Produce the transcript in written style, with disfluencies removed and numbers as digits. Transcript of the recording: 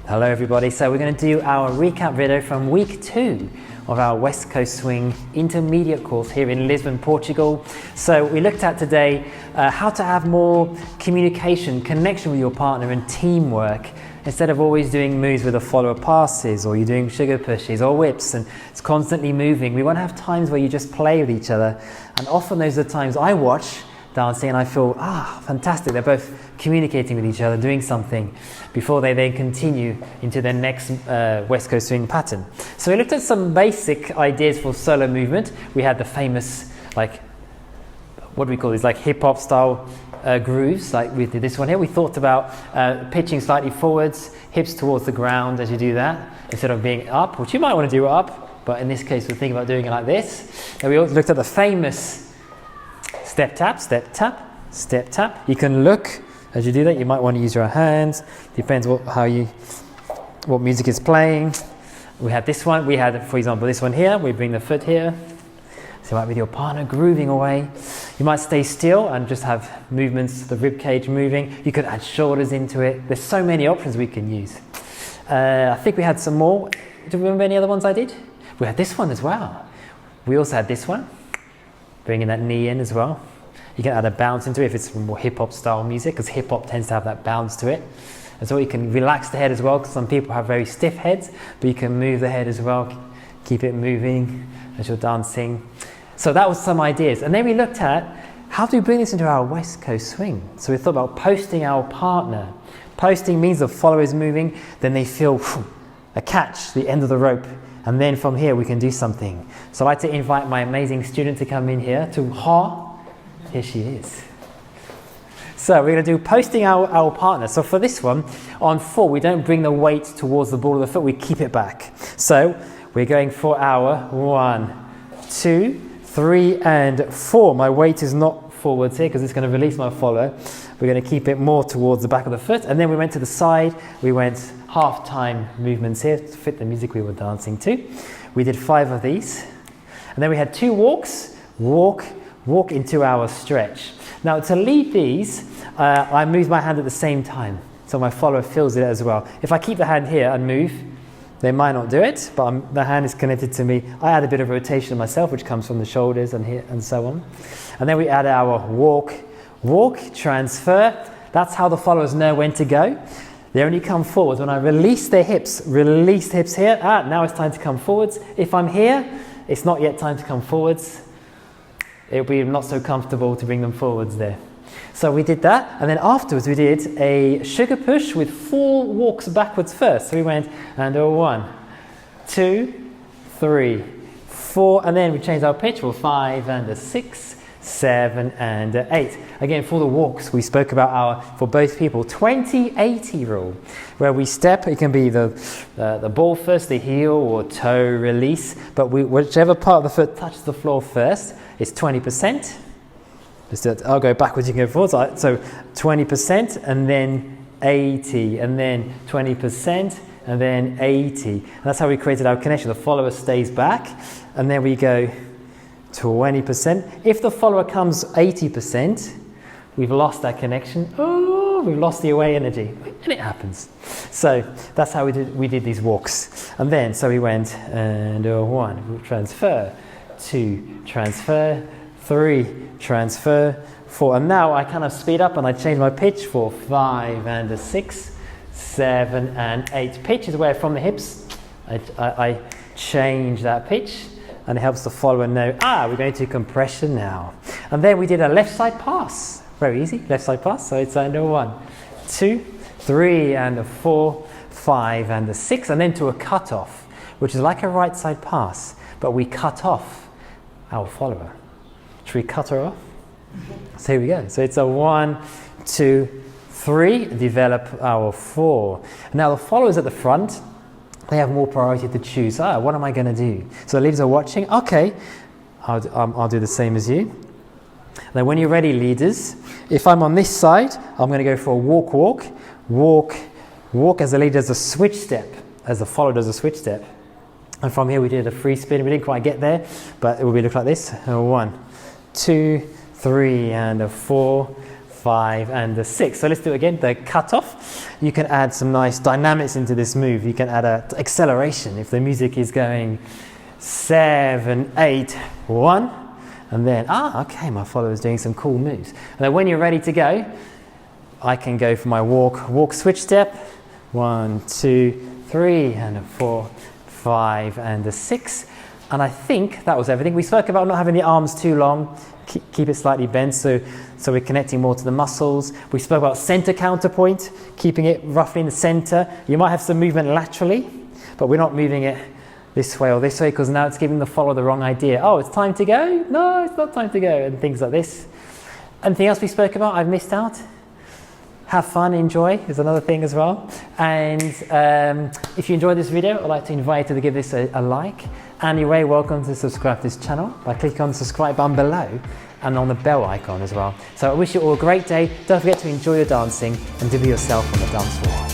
Hello everybody, so we're going to do our recap video from week 2 of our West Coast Swing intermediate course here in Lisbon, Portugal. So we looked at today how to have more communication, connection with your partner and teamwork instead of always doing moves with the follower passes or you're doing sugar pushes or whips and it's constantly moving. We want to have times where you just play with each other, and often those are the times I watch dancing and I feel, fantastic, they're both communicating with each other, doing something before they then continue into their next West Coast Swing pattern. So we looked at some basic ideas for solo movement. We had the famous, what do we call these, hip hop style grooves, like we did this one here. We thought about pitching slightly forwards, hips towards the ground as you do that, instead of being up, which you might want to do up, but in this case we're thinking about doing it like this. And we also looked at the famous step tap, step tap, step tap. You can look as you do that. You might want to use your hands. Depends what music is playing. We had this one. We had, for example, this one here. We bring the foot here. So you might be with your partner grooving away. You might stay still and just have movements, the rib cage moving. You could add shoulders into it. There's so many options we can use. I think we had some more. Do you remember any other ones I did? We had this one as well. We also had this one. Bringing that knee in as well. You can add a bounce into it if it's more hip-hop style music, because hip-hop tends to have that bounce to it. And so you can relax the head as well, because some people have very stiff heads, but you can move the head as well, keep it moving as you're dancing. So that was some ideas. And then we looked at how do we bring this into our West Coast Swing. So we thought about posting our partner. Posting means the follower is moving, then they feel a catch, the end of the rope. And then from here we can do something. So I'd like to invite my amazing student to come in here to Ha. Here she is. So we're going to do posting our partner. So for this one, on 4, we don't bring the weight towards the ball of the foot, we keep it back. So we're going for our 1, 2, 3 and 4. My weight is not forwards here because it's going to release my follower. We're going to keep it more towards the back of the foot. And then we went to the side. We went half-time movements here to fit the music we were dancing to. We did 5 of these. And then we had 2 walks. Walk into our stretch. Now to lead these, I move my hand at the same time. So my follower feels it as well. If I keep the hand here and move, they might not do it, but the hand is connected to me. I add a bit of rotation myself, which comes from the shoulders and here and so on. And then we add our walk, transfer. That's how the followers know when to go. They only come forwards when I release their hips. Release hips here. Now it's time to come forwards. If I'm here, it's not yet time to come forwards. It'll be not so comfortable to bring them forwards there. So we did that, and then afterwards we did a sugar push with 4 walks backwards first. So we went and a 1, 2, 3, 4, and then we changed our pitch for 5 and a 6, 7 and a 8. Again, for the walks, we spoke about for both people, 20-80 rule, where we step. It can be the ball first, the heel or toe release, but whichever part of the foot touches the floor first, it's 20%. I'll go backwards, you can go forwards. So 20% and then 80, and then 20% and then 80. And that's how we created our connection. The follower stays back, and then we go 20%. If the follower comes 80%, we've lost that connection. We've lost the away energy, and it happens. So that's how we did these walks. And then, so we went and 1, transfer, 2, transfer, 3, transfer, 4. And now I kind of speed up and I change my pitch for 5 and a 6, 7 and 8. Pitch is where from the hips, I change that pitch. And it helps the follower know, we're going to compression now. And then we did a left side pass. Very easy, left side pass. So it's under 1, 2, 3 and a 4, 5 and a 6. And then to a cut off, which is like a right side pass, but we cut off our follower. Should we cut her off? So here we go. So it's a 1, 2, 3, develop our 4. Now the followers at the front, they have more priority to choose. What am I going to do? So the leaders are watching. Okay, I'll do the same as you. Then when you're ready, leaders, if I'm on this side, I'm going to go for a walk as the leader does a switch step, as the follower does a switch step. And from here we did a free spin. We didn't quite get there, but it will look like this. 1, 2, 3 and a 4, 5 and the 6. So let's do it again, the cut-off. You can add some nice dynamics into this move. You can add an acceleration if the music is going 7, 8, 1, and then, okay, my follower's doing some cool moves. And then when you're ready to go, I can go for my walk switch step. 1, 2, 3, and a 4, 5, and a 6. And I think that was everything. We spoke about not having the arms too long, keep it slightly bent so we're connecting more to the muscles. We spoke about center counterpoint, keeping it roughly in the center. You might have some movement laterally, but we're not moving it this way or this way because now it's giving the follower the wrong idea. Oh, it's time to go? No, it's not time to go, and things like this. Anything else we spoke about I've missed out? Have fun, enjoy is another thing as well. And if you enjoyed this video, I'd like to invite you to give this a like. And you're very welcome to subscribe to this channel by clicking on the subscribe button below and on the bell icon as well. So I wish you all a great day. Don't forget to enjoy your dancing and to be yourself on the dance floor.